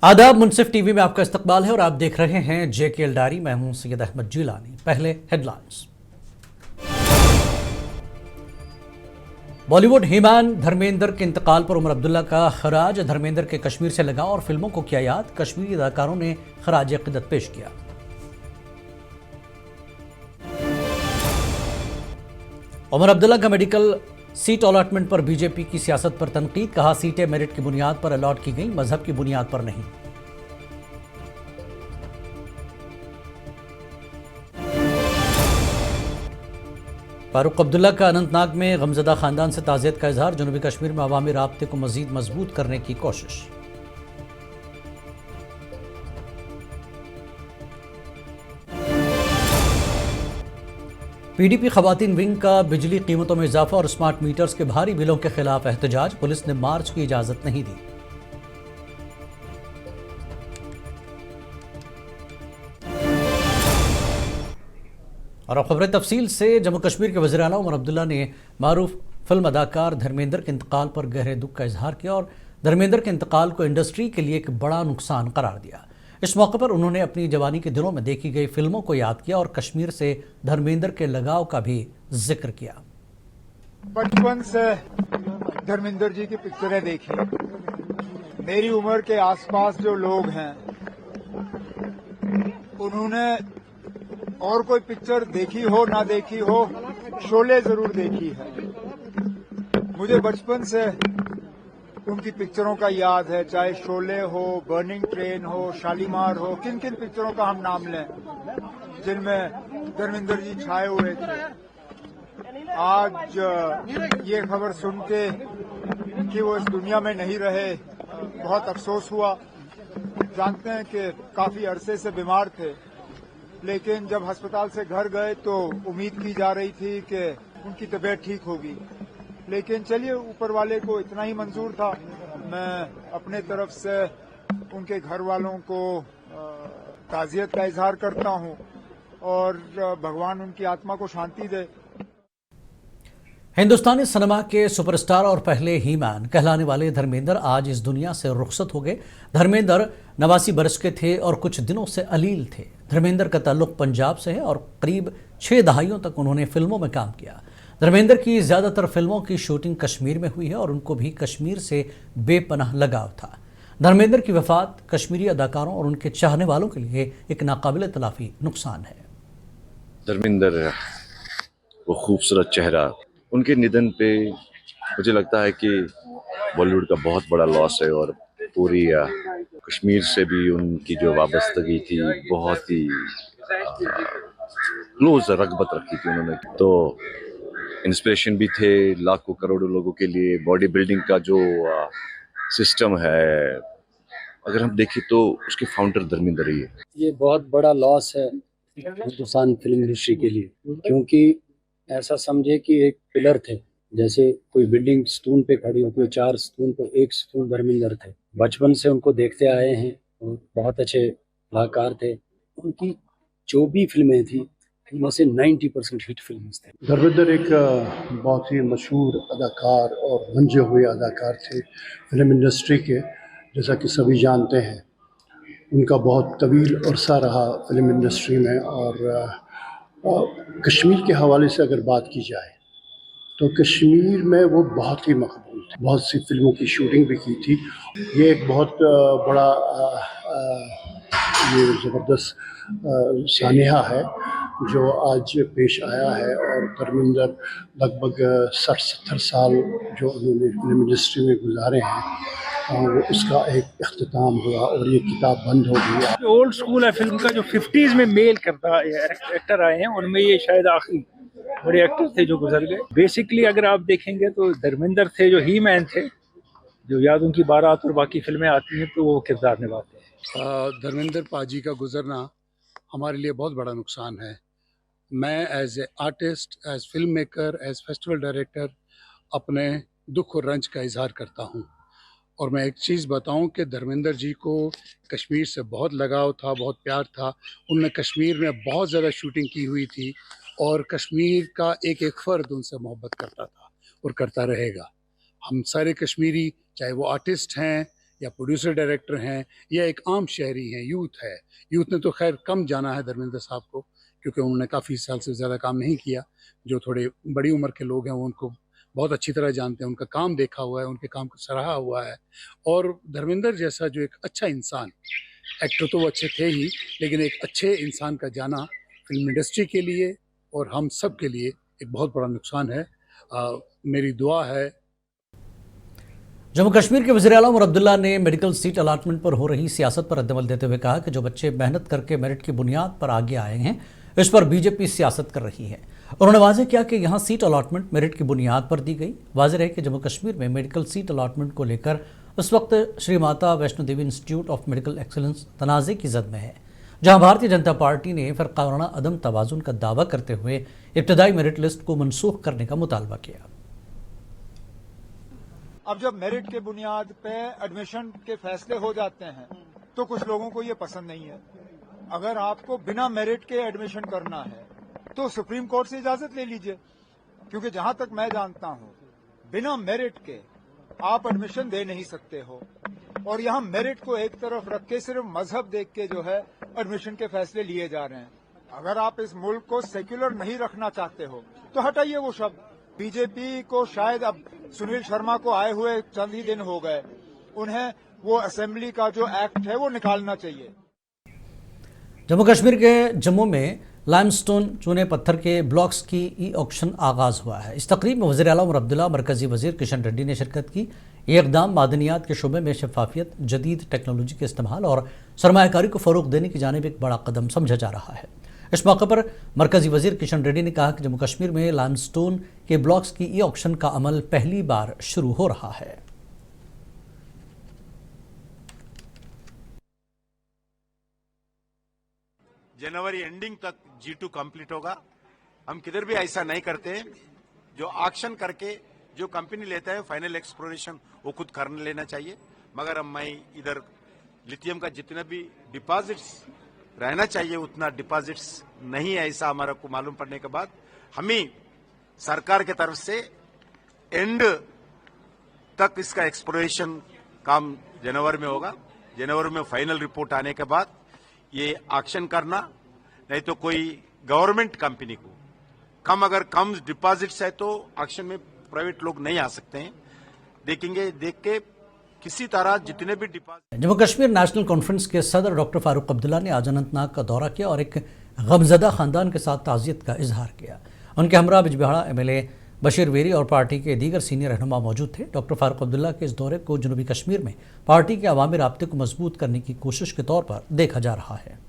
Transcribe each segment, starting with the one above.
आदाब, मुनसिफ टीवी में आपका इस्तकबाल है और आप देख रहे हैं JKL डायरी। मैं हूं सैयद अहमद जिलानी। पहले हेडलाइंस। बॉलीवुड हीमैन धर्मेंद्र के इंतकाल पर उमर अब्दुल्ला का खराज। धर्मेंद्र के कश्मीर से लगाव और फिल्मों को किया याद, कश्मीरी अदाकारों ने खराज अकीदत पेश किया। उमर अब्दुल्ला का मेडिकल सीट अलॉटमेंट पर बीजेपी की सियासत पर तनकीद। कहा, सीटें मेरिट की बुनियाद पर अलॉट की गई, मजहब की बुनियाद पर नहीं। फारूक अब्दुल्ला का अनंतनाग में गमजदा खानदान से ताज़ियत का इजहार। जनूबी कश्मीर में अवामी राब्ते को मजीद मजबूत करने की कोशिश। PDP खवातीन विंग का बिजली कीमतों में इजाफा और स्मार्ट मीटर्स के भारी बिलों के खिलाफ एहतजाज। पुलिस ने मार्च की इजाजत नहीं दी। और अब खबरें तफसील से। जम्मू कश्मीर के वज़ीर आला उमर अब्दुल्ला ने मारूफ फिल्म अदाकार धर्मेंद्र के इंतकाल पर गहरे दुख का इजहार किया और धर्मेंद्र के इंतकाल को इंडस्ट्री के लिए एक बड़ा नुकसान करार दिया। इस मौके पर उन्होंने अपनी जवानी के दिनों में देखी गई फिल्मों को याद किया और कश्मीर से धर्मेंद्र के लगाव का भी जिक्र किया। बचपन से धर्मेंद्र जी की पिक्चरें देखी। मेरी उम्र के आसपास जो लोग हैं उन्होंने और कोई पिक्चर देखी हो ना देखी हो, शोले जरूर देखी है। मुझे बचपन से उनकी पिक्चरों का याद है, चाहे शोले हो, बर्निंग ट्रेन हो, शालीमार हो। किन किन पिक्चरों का हम नाम लें जिनमें धर्मेंद्र जी छाए हुए थे। आज ये खबर सुन के कि वो इस दुनिया में नहीं रहे, बहुत अफसोस हुआ। जानते हैं कि काफी अरसे से बीमार थे, लेकिन जब अस्पताल से घर गए तो उम्मीद की जा रही थी कि उनकी तबीयत ठीक होगी। लेकिन चलिए, ऊपर वाले को इतना ही मंजूर था। मैं अपने तरफ से उनके घर वालों को ताज़ियत का इजहार करता हूं और भगवान उनकी आत्मा को शांति दे। हिंदुस्तानी सिनेमा के सुपरस्टार और पहले हीमैन कहलाने वाले धर्मेंद्र आज इस दुनिया से रुखसत हो गए। धर्मेंद्र 89 बरस के थे और कुछ दिनों से अलील थे। धर्मेंद्र का ताल्लुक पंजाब से है और करीब 6 दहाइयों तक उन्होंने फिल्मों में काम किया। धर्मेंद्र की ज़्यादातर फिल्मों की शूटिंग कश्मीर में हुई है और उनको भी कश्मीर से बेपनाह लगाव था। धर्मेंद्र की वफात कश्मीरी अदाकारों और उनके चाहने वालों के लिए एक नाकाबिल तलाफी नुकसान है। धर्मेंद्र, वो खूबसूरत चेहरा, उनके निधन पे मुझे लगता है कि बॉलीवुड का बहुत बड़ा लॉस है और पूरी कश्मीर से भी उनकी जो वाबस्तगी थी, बहुत ही क्लोज रगबत रखी थी उन्होंने। तो इंस्पिरेशन भी थे लाखों करोड़ों लोगों के लिए। बॉडी बिल्डिंग का जो सिस्टम है, अगर हम देखें तो उसके फाउंडर धर्मेंद्र ही है। ये बहुत बड़ा लॉस है हिंदुस्तान फिल्म हिस्ट्री के लिए, क्योंकि ऐसा समझे कि एक पिलर थे। जैसे कोई बिल्डिंग स्टून पे खड़ी होती है, 4 स्टून पे एक स्टून धर्मेंद्र थे। बचपन से उनको देखते आए हैं और बहुत अच्छे कलाकार थे। उनकी जो भी फिल्में थी उनमें से 90% हिट फिल्में थे। धर्मेंद्र एक बहुत ही मशहूर अदाकार और मंजे हुए अदाकार थे फिल्म इंडस्ट्री के, जैसा कि सभी जानते हैं। उनका बहुत तवील अरसा रहा फिल्म इंडस्ट्री में। और कश्मीर के हवाले से अगर बात की जाए तो कश्मीर में वो बहुत ही मकबूल थे। बहुत सी फिल्मों की शूटिंग भी की थी। ये एक बहुत बड़ा ये ज़बरदस्त सानिया है जो आज पेश आया है। और धर्मेंद्र लगभग 60-70 साल जो उन्होंने फिल्म इंडस्ट्री में गुजारे हैं, वो उसका एक इख्तिताम हुआ और ये किताब बंद हो गई। ओल्ड स्कूल है फिल्म का, जो 50s में मेल करता एक्टर आए हैं, उनमें ये शायद आखिरी बड़े एक्टर थे जो गुजर गए। बेसिकली अगर आप देखेंगे तो धर्मेंद्र थे जो ही मैन थे, जो याद उनकी बारात और बाकी फिल्में आती हैं तो वो किरदार निभाते हैं। धर्मेंद्र पाजी का गुजरना हमारे लिए बहुत बड़ा नुकसान है। मैं as a artist, as film maker, as festival director अपने दुख और रंज का इजहार करता हूँ। और मैं एक चीज़ बताऊं कि धर्मेंद्र जी को कश्मीर से बहुत लगाव था, बहुत प्यार था। उन्होंने कश्मीर में बहुत ज़्यादा शूटिंग की हुई थी और कश्मीर का एक एक फ़र्द उनसे मोहब्बत करता था और करता रहेगा। हम सारे कश्मीरी, चाहे वो आर्टिस्ट हैं या प्रोड्यूसर डायरेक्टर हैं या एक आम शहरी हैं, यूथ है। यूथ ने तो खैर कम जाना है धर्मेंद्र साहब को, क्योंकि उन्होंने काफ़ी साल से ज़्यादा काम नहीं किया। जो थोड़े बड़ी उम्र के लोग हैं वो उनको बहुत अच्छी तरह जानते हैं, उनका काम देखा हुआ है, उनके काम को सराहा हुआ है। और धर्मेंद्र जैसा जो एक अच्छा इंसान, एक्टर तो वो अच्छे थे ही, लेकिन एक अच्छे इंसान का जाना फिल्म इंडस्ट्री के लिए और हम सब के लिए एक बहुत बड़ा नुकसान है। मेरी दुआ है। जम्मू कश्मीर के वज़ीर आला उमर अब्दुल्ला ने मेडिकल सीट अलाटमेंट पर हो रही सियासत पर रद्दमल देते हुए कहा कि जो बच्चे मेहनत करके मेरिट की बुनियाद पर आगे आए हैं, इस पर बीजेपी सियासत कर रही है। उन्होंने वाज़ेह किया कि यहाँ सीट अलाटमेंट मेरिट की बुनियाद पर दी गई। वाज़ेह है कि जम्मू कश्मीर में मेडिकल सीट अलाटमेंट को लेकर उस वक्त Shri Mata Vaishno Devi institute of medical excellence तनाज़े की जद में है, जहाँ भारतीय जनता पार्टी ने फ़िरक़ावाराना अदम तवाज़ुन का दावा करते हुए इब्तदाई मेरिट लिस्ट को मनसूख करने का मुतालबा किया। अब जब मेरिट के बुनियाद पे एडमिशन के फैसले हो जाते हैं तो कुछ लोगों को ये पसंद नहीं है। अगर आपको बिना मेरिट के एडमिशन करना है तो सुप्रीम कोर्ट से इजाजत ले लीजिए, क्योंकि जहां तक मैं जानता हूं बिना मेरिट के आप एडमिशन दे नहीं सकते हो। और यहां मेरिट को एक तरफ रख के सिर्फ मजहब देख के जो है एडमिशन के फैसले लिए जा रहे हैं। अगर आप इस मुल्क को सेक्युलर नहीं रखना चाहते हो तो हटाइए वो शब्द। बीजेपी को शायद अब सुनील शर्मा को आए हुए चंद ही दिन हो गए, उन्हें वो असेंबली का जो एक्ट है वो निकालना चाहिए। जम्मू कश्मीर के जम्मू में लाइमस्टोन चूने पत्थर के ब्लॉक्स की ई ऑक्शन आगाज हुआ है। इस तकरीब में वज़ीर आला उमर अब्दुल्ला, मरकजी वज़ीर किशन रेड्डी ने शिरकत की। ये इक़दाम मादनियात के शोबे में शफाफियत, जदीद टेक्नोलॉजी के इस्तेमाल और सरमायाकारी को फ़रोग़ देने की जानिब एक बड़ा कदम समझा जा रहा है। इस मौके पर मरकजी वज़ीर किशन रेड्डी ने कहा कि जम्मू कश्मीर में लाइमस्टोन के ब्लॉक्स की ई ऑक्शन का अमल पहली बार शुरू हो रहा है। जनवरी एंडिंग तक G2 कंप्लीट होगा। हम किधर भी ऐसा नहीं करते, जो ऑक्शन करके जो कंपनी लेता है फाइनल एक्सप्लोरेशन वो खुद करने लेना चाहिए। मगर मैं इधर लिथियम का जितना भी डिपॉजिट्स रहना चाहिए उतना डिपॉजिट्स नहीं है, ऐसा हमारा को मालूम पड़ने के बाद हमें सरकार के तरफ से एंड तक इसका एक्सप्लोरेशन काम जनवरी में होगा। जनवरी में फाइनल रिपोर्ट आने के बाद ये ऑक्शन करना, नहीं तो कोई गवर्नमेंट कंपनी को अगर कम डिपॉजिट्स है तो ऑक्शन में प्राइवेट लोग नहीं आ सकते हैं। देखेंगे, देख के किसी तरह जितने भी deposit. Jammu Kashmir national conference के सदर डॉक्टर फारूक अब्दुल्ला ने आज अनंतनाग का दौरा किया और एक गमजदा खानदान के साथ ताज़ियत का इजहार किया। उनके हमरा बिजबिहाड़ा MLA बशीर वेरी और पार्टी के दीगर सीनियर रहनुमा मौजूद थे। डॉक्टर फारूक अब्दुल्ला के इस दौरे को जनूबी कश्मीर में पार्टी के अवामी राब्ते को मजबूत करने की कोशिश के तौर पर देखा जा रहा है।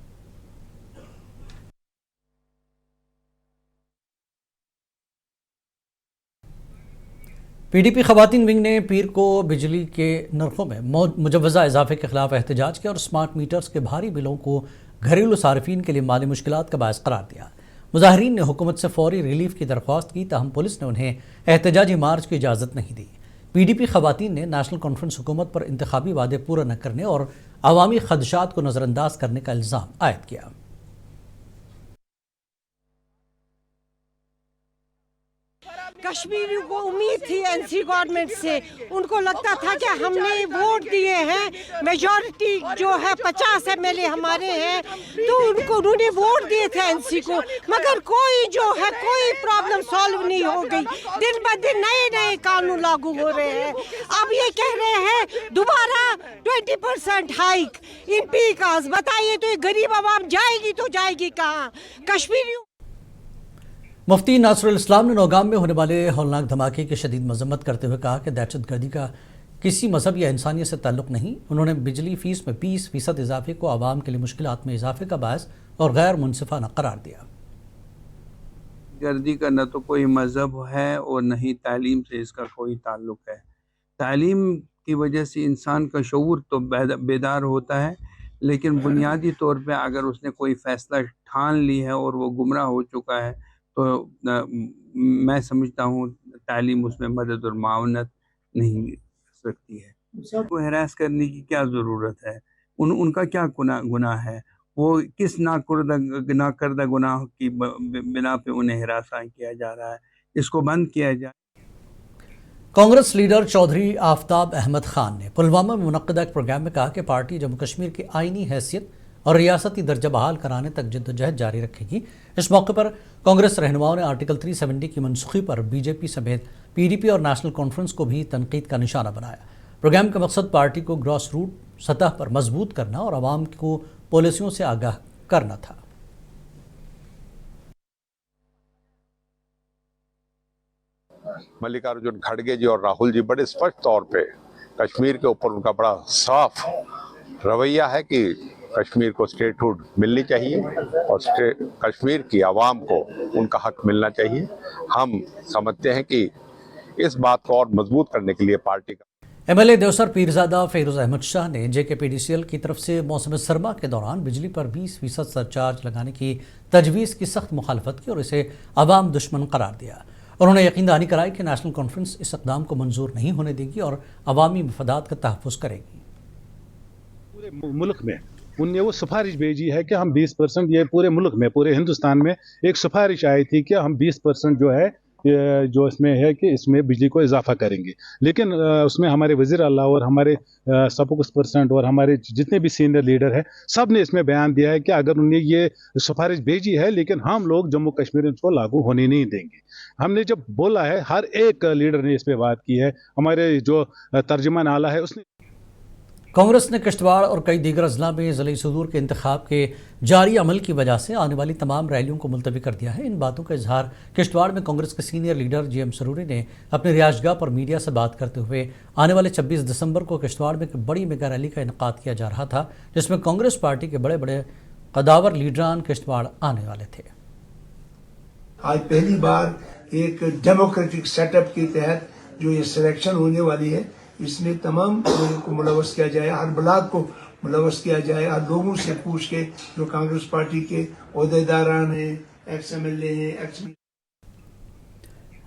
PDP खवातीन विंग ने पीर को बिजली के नरखों में मुजव्वज़ा इजाफे के खिलाफ एहतजाज किया और स्मार्ट मीटर्स के भारी बिलों को घरेलू सार्फिन के लिए माली मुश्किलात का बायस करार दिया। मुजाहिरीन ने हुकूमत से फौरी रिलीफ की दरख्वास्त की, ताहम पुलिस ने उन्हें एहतजाजी मार्च की इजाज़त नहीं दी। PDP खवातीन ने नेशनल कॉन्फ्रेंस हुकूमत पर इंतखाबी वादे पूरा न करने और अवामी खदशात को नज़रअंदाज करने का इल्ज़ाम आयद किया। कश्मीरियों को उम्मीद थी NC गवर्नमेंट से, उनको लगता था कि हमने वोट दिए हैं, मेजॉरिटी जो है 50 MLA हमारे हैं, तो उन्होंने वोट दिए थे NC को, मगर कोई जो है कोई प्रॉब्लम सॉल्व नहीं हो गई। दिन ब दिन नए नए कानून लागू हो रहे हैं। अब ये कह रहे हैं दोबारा 20% हाइक इन पीकास। बताइए तो ये गरीब आवाम जाएगी तो जाएगी कहाँ? कश्मीरियों। मुफ्ती नासरुल इस्लाम ने नौगाम में होने वाले हौलनाक धमाके की शदीद मजम्मत करते हुए कहा कि दहशतगर्दी का किसी मजहब या इंसानियत से ताल्लुक़ नहीं। उन्होंने बिजली फीस में 20% इजाफे को आवाम के लिए मुश्किलात में इजाफे का बायस और गैर मुनसिफाना करार दिया। गर्दी का न तो कोई मजहब है और न ही तालीम से इसका कोई ताल्लुक़ है। तालीम की वजह से इंसान का शऊर तो बेदार होता है, लेकिन बुनियादी तौर पे अगर उसने कोई फ़ैसला ठान ली है और वो गुमराह हो चुका है तो मैं समझता हूँ तालीम उसमें मदद और मावनत नहीं कर सकती है। सबको हरास करने की क्या ज़रूरत है? उनका क्या गुनाह है? वो किस नाकर्दा गुनाह की बिना पे उन्हें हरासा किया जा रहा है? इसको बंद किया जाए। कांग्रेस लीडर चौधरी आफ्ताब अहमद खान ने पुलवामा में मुनक्किदा एक प्रोग्राम में कहा कि पार्टी जम्मू कश्मीर की आईनी हैसियत और रियासती दर्जा बहाल कराने तक जद्दोजहद जारी रखेगी। इस मौके पर कांग्रेस रहनुमाओं ने आर्टिकल 370 की मनसूखी पर बीजेपी समेत पीडीपी और नेशनल कॉन्फ्रेंस को भी तनकीद का निशाना बनाया। प्रोग्राम का मकसद पार्टी को ग्रास रूट सतह पर मजबूत करना और आवाम को पॉलिसियों से आगाह करना था। मल्लिकार्जुन खड़गे जी और राहुल जी बड़े स्पष्ट तौर पे कश्मीर के ऊपर उनका बड़ा साफ रवैया है कि कश्मीर को स्टेटहुड मिलनी चाहिए और कश्मीर की आवाम को उनका हक मिलना चाहिए। हम समझते हैं कि इस बात को और मजबूत करने के लिए पार्टी का एमएलए देवसर पीरजादा फेरोज अहमद शाह ने जेकेपीडीसीएल की तरफ से मौसम सरमा के दौरान बिजली पर 20% सरचार्ज लगाने की तजवीज़ की सख्त मुखालफत की और इसे अवाम दुश्मन करार दिया। उन्होंने यकीन दहानी कराई कि नेशनल कॉन्फ्रेंस इस इक़दाम को मंजूर नहीं होने देगी और अवामी मफादात का तहफ़्फ़ुज़ करेगी। पूरे मुल्क में उनने वो सिफारिश भेजी है कि हम 20%, ये पूरे मुल्क में पूरे हिंदुस्तान में एक सिफारिश आई थी कि हम 20% जो है जो इसमें है कि इसमें बिजली को इजाफा करेंगे, लेकिन उसमें हमारे वज़ीर आला और हमारे स्पोक्सपर्सन और हमारे जितने भी सीनियर लीडर हैं सब ने इसमें बयान दिया है कि अगर उन्हें ये सिफारिश भेजी है लेकिन हम लोग जम्मू कश्मीर इसको लागू होने नहीं देंगे। हमने जब बोला है, हर एक लीडर ने इस पर बात की है, हमारे जो तर्जुमान आला है उसने। कांग्रेस ने किश्तवाड़ और कई दीगर अजला में ज़िले सदूर के इंतखाब के जारी अमल की वजह से आने वाली तमाम रैलियों को मुलतवी कर दिया है। इन बातों का इजहार किश्तवाड़ में कांग्रेस के सीनियर लीडर जीएम सरूरी ने अपने रिहायशगाह पर मीडिया से बात करते हुए आने वाले 26 दिसंबर को किश्तवाड़ में एक बड़ी मेगा रैली का इनेकाद किया जा रहा था, जिसमें कांग्रेस पार्टी के बड़े बड़े कदावर लीडरान किश्तवाड़ आने वाले थे। आज पहली बार एक डेमोक्रेटिक सेटअप के तहत जो ये सिलेक्शन होने वाली है, इसमें तमाम लोगों को मुलव्वस किया जाए, हर ब्लॉक को मुलव्वस किया जाए, हर लोगों से पूछ के जो कांग्रेस पार्टी के ओहदेदारान हैं, एक्स एमएलए हैं, एक्स।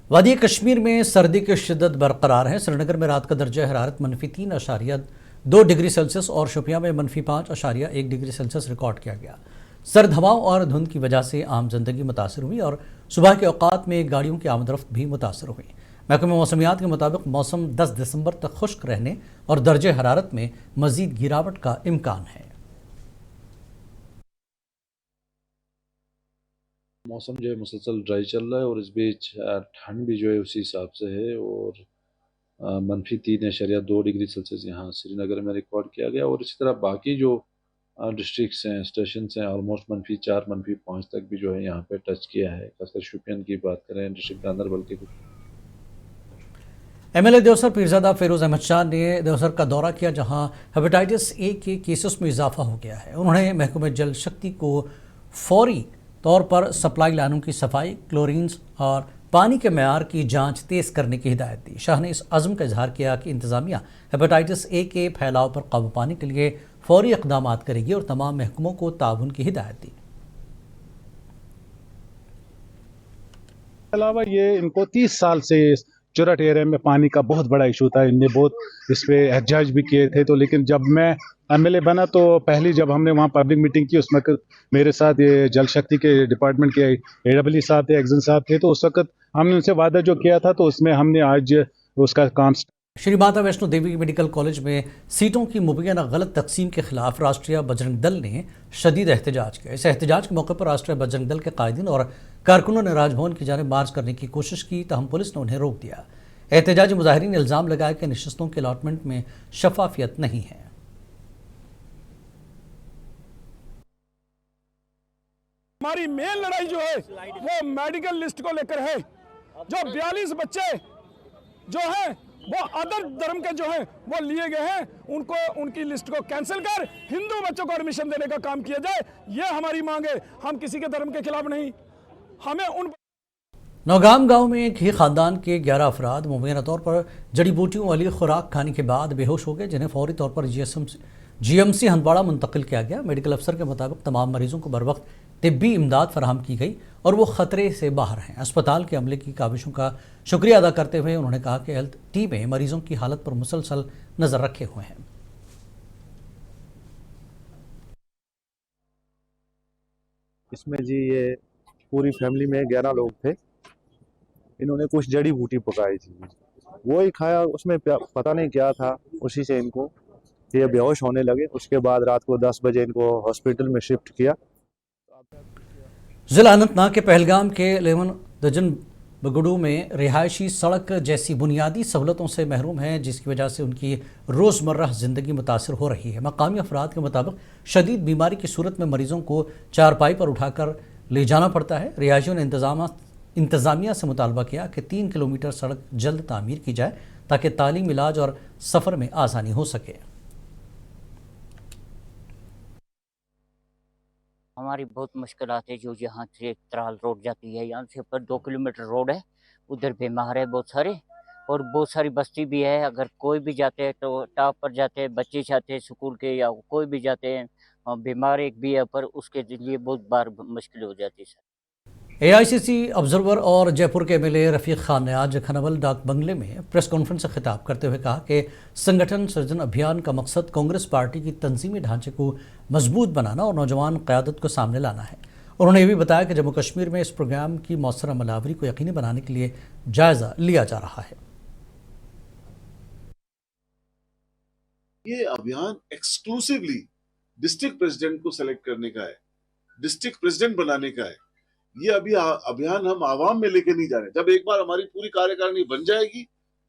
वादी कश्मीर में सर्दी की शिद्दत बरकरार है। श्रीनगर में रात का दर्जा हरारत -3.2 डिग्री सेल्सियस और शोपियां में -5.1 डिग्री सेल्सियस रिकॉर्ड किया गया। सर्द हवाओं और धुंध की वजह से आम जिंदगी मुतासर हुई और सुबह के औकात में गाड़ियों की आमदरफ्त भी मुतासर हुई। महकमे मौसमियात के मुताबिक मौसम 10 दिसंबर तक खुश्क रहने और दर्जे हरारत में मजीद गिरावट का इम्कान है। मौसम जो है मुसलसल ड्राई चल रहा है और इस बीच ठंड भी जो है उसी हिसाब से है और -3.2 डिग्री सेल्सियस यहाँ श्रीनगर में रिकॉर्ड किया गया और इसी तरह बाकी जो डिस्ट्रिक्ट्स हैं, स्टेशन हैं, ऑलमोस्ट -4, -5 तक भी जो है यहाँ पे टच किया है। खासकर शोपियान की बात करें, डिस्ट्रिक्ट गांधरबल की। एमएलए देवसर पीरजादा फेरोज अहमद शाह ने देवसर का दौरा किया, जहां हेपेटाइटिस ए के केसेस में इजाफा हो गया है। उन्होंने महकमे जल शक्ति को फौरी तौर पर सप्लाई लाइनों की सफाई, क्लोरीन्स और पानी के मेयार की जांच तेज़ करने की हिदायत दी। शाह ने इस अज़्म का इजहार किया कि इंतज़ामिया हेपेटाइटिस ए के फैलाव पर काबू पाने के लिए फौरी इक़दाम करेगी और तमाम महकमों को ताउन की हिदायत दी। अलावा ये इनको 30 साल से चुरट एरिया में पानी का बहुत बड़ा इशू था, इनने बहुत इस पे एहतजाज भी किए थे। तो लेकिन जब मैं एमएलए बना तो पहली जब हमने वहाँ पब्लिक मीटिंग की, उस वक्त मेरे साथ ये जल शक्ति के डिपार्टमेंट के एडब्ल्यू साहब थे, एक्जन साहब थे, तो उस वक्त हमने उनसे वादा जो किया था तो उसमें हमने आज उसका काम। श्री माता वैष्णो देवी मेडिकल कॉलेज में सीटों की मुबैना गलत तकसीम के खिलाफ राष्ट्रीय बजरंग दल ने शदीद एहतजाज किया। इस एहतजाज के मौके पर राष्ट्रीय बजरंग दल के कायदीन और कारकुनों ने राजभवन की जानिब मार्च करने की कोशिश की, तहम पुलिस ने उन्हें रोक दिया। एहतजाजी मुजाहिरीन ने इल्ज़ाम लगाया कि नशिस्तों के अलॉटमेंट में शफाफियत नहीं है। हमारी मेन लड़ाई जो है वो मेडिकल लिस्ट को लेकर है। जो 42 बच्चे जो हैं वो अदर धर्म के जो हैं वो लिए गए हैं, उनको उनकी लिस्ट को कैंसिल कर हिंदू बच्चों को एडमिशन देने का काम किया जाए, ये हमारी मांग है। हम किसी के धर्म के खिलाफ नहीं। हमें उन नौगाम गांव में एक ही खानदान के 11 अफराद मुबैना तौर पर जड़ी बूटियों वाली खुराक खाने के बाद बेहोश हो गए, जिन्हें फौरी तौर पर जीएमसी हंदवाड़ा मुंतकिल किया गया। मेडिकल अफसर के मुताबिक तमाम मरीजों को बर वक्त तिब्बी इमदाद फराहम की गई और वो ख़तरे से बाहर हैं। अस्पताल के अमले की काविशों का शुक्रिया अदा करते हुए उन्होंने कहा कि हेल्थ टीमें मरीजों की हालत पर मुसलसल नज़र रखे हुए हैं। इसमें जी ये पूरी फैमिली में 11 लोग थे। इन्होंने कुछ जड़ी बूटी पकाई थी, वो ही खाया, उसमें पता नहीं क्या था, उसी से इनको ये बेहोश होने लगे। उसके बाद रात को 10 बजे इनको हॉस्पिटल में शिफ्ट किया। जिला अनंतनाग के पहलगाम के 11 दर्जन बगड़ू में रिहायशी सड़क जैसी बुनियादी सहूलतों से महरूम हैं, जिसकी वजह से उनकी रोज़मर्रा ज़िंदगी मुतासर हो रही है। मकामी अफराद के मुताबिक शदीद बीमारी की सूरत में मरीजों को चारपाई पर उठाकर ले जाना पड़ता है। रिहायशियों ने इंतज़ामिया से मुतालबा किया कि 3 किलोमीटर सड़क जल्द तामीर की जाए ताकि तालीम, इलाज और सफ़र में आसानी हो सके। हमारी बहुत मुश्किलात है जो यहाँ से त्राल रोड जाती है, यहाँ से ऊपर 2 किलोमीटर रोड है, उधर बीमार है बहुत सारे और बहुत सारी बस्ती भी है। अगर कोई भी जाते हैं तो टॉप पर जाते हैं, बच्चे जाते हैं स्कूल के या कोई भी जाते हैं, बीमार एक भी है पर उसके लिए बहुत बार मुश्किल हो जाती है सर। AICC ऑब्जर्वर और जयपुर के MLA रफ़ीक खान ने आज खनवल डाक बंगले में प्रेस कॉन्फ्रेंस से खिताब करते हुए कहा कि संगठन सृजन अभियान का मकसद कांग्रेस पार्टी की तंजीमी ढांचे को मजबूत बनाना और नौजवान क़यादत को सामने लाना है। उन्होंने ये भी बताया कि जम्मू कश्मीर में इस प्रोग्राम की मौसर अमलावरी को यकीनी बनाने के लिए जायज़ा लिया जा रहा है। ये अभियान एक्सक्लूसिवली डिस्ट्रिक्ट प्रेसिडेंट को सेलेक्ट करने का है, डिस्ट्रिक्ट प्रेसिडेंट बनाने का है। ये अभी अभियान हम आवाम में लेके नहीं जा रहे। जब एक बार हमारी पूरी कार्यकारिणी बन जाएगी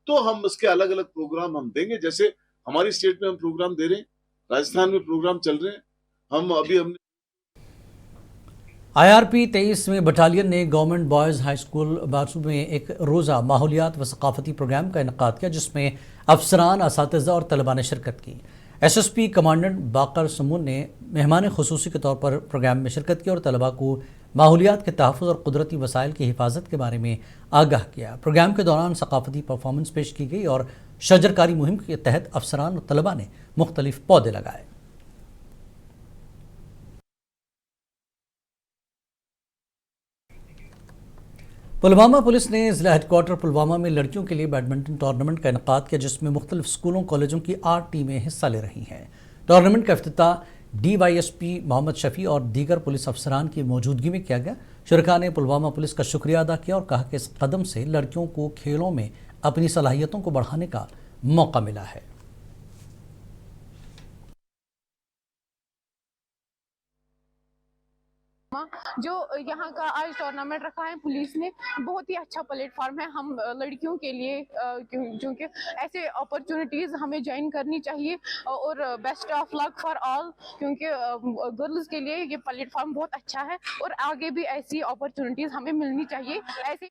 तो हम उसके अलग अलग प्रोग्राम हम देंगे। जैसे हमारी स्टेट में हम प्रोग्राम दे रहे हैं, राजस्थान में प्रोग्राम चल रहे हैं। हमने IRP 23वीं बटालियन ने government boys high school Basu में एक रोज़ा माहौलियात व सकाफती प्रोग्राम का इनेकाद किया, जिसमें अफसरान, असातिज़ा और तलबा ने शिरकत की। SSP कमांडेंट बाकर समून ने मेहमान खुसूसी के तौर पर प्रोग्राम में शिरकत की और तलबा को माहौलियात के तहफ़्फ़ुज़ और कुदरती वसाइल की हिफाजत के बारे में आगाह किया। प्रोग्राम के दौरान सकाफती परफॉर्मेंस पेश की गई और शजरकारी मुहिम के तहत अफसरान और तलबा ने मुख्तलिफ पौधे लगाए। पुलवामा पुलिस ने ज़िला हेडक्वार्टर पुलवामा में लड़कियों के लिए बैडमिंटन टूर्नामेंट का इनेकाद किया, जिसमें मुख्तलिफ स्कूलों कॉलेजों की 8 टीमें हिस्सा ले रही हैं। टूर्नामेंट का इफ्तिताह DYSP मोहम्मद शफी और दीगर पुलिस अफसरान की मौजूदगी में किया गया। शुरका ने पुलवामा पुलिस का शुक्रिया अदा किया और कहा कि इस कदम से लड़कियों को खेलों में अपनी सलाहियतों को बढ़ाने का मौका मिला है। जो यहाँ का आज टूर्नामेंट रखा है पुलिस ने, बहुत ही अच्छा प्लेटफॉर्म है हम लड़कियों के लिए, क्योंकि ऐसे अपॉर्चुनिटीज़ हमें ज्वाइन करनी चाहिए और best of luck for all, क्योंकि गर्ल्स के लिए ये प्लेटफॉर्म बहुत अच्छा है और आगे भी ऐसी अपॉर्चुनिटीज़ हमें मिलनी चाहिए। ऐसे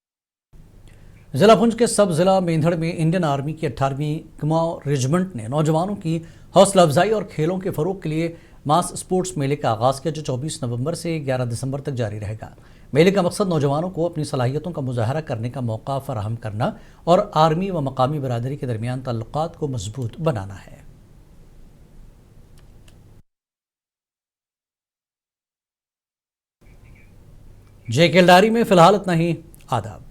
जिला पुंछ के सब जिला मेंढड़ में इंडियन आर्मी की 18वीं कुमाऊं रेजिमेंट ने नौजवानों की हौसला अफजाई और खेलों के फरोग के लिए मास स्पोर्ट्स मेले का आगाज़ किया, जो 24 नवंबर से 11 दिसंबर तक जारी रहेगा। मेले का मकसद नौजवानों को अपनी सलाहियतों का मुजाहरा करने का मौका फराहम करना और आर्मी व मकामी बरादरी के दरमियान ताल्लुकात को मजबूत बनाना है। JKLDARI में फिलहाल इतना ही। आदाब।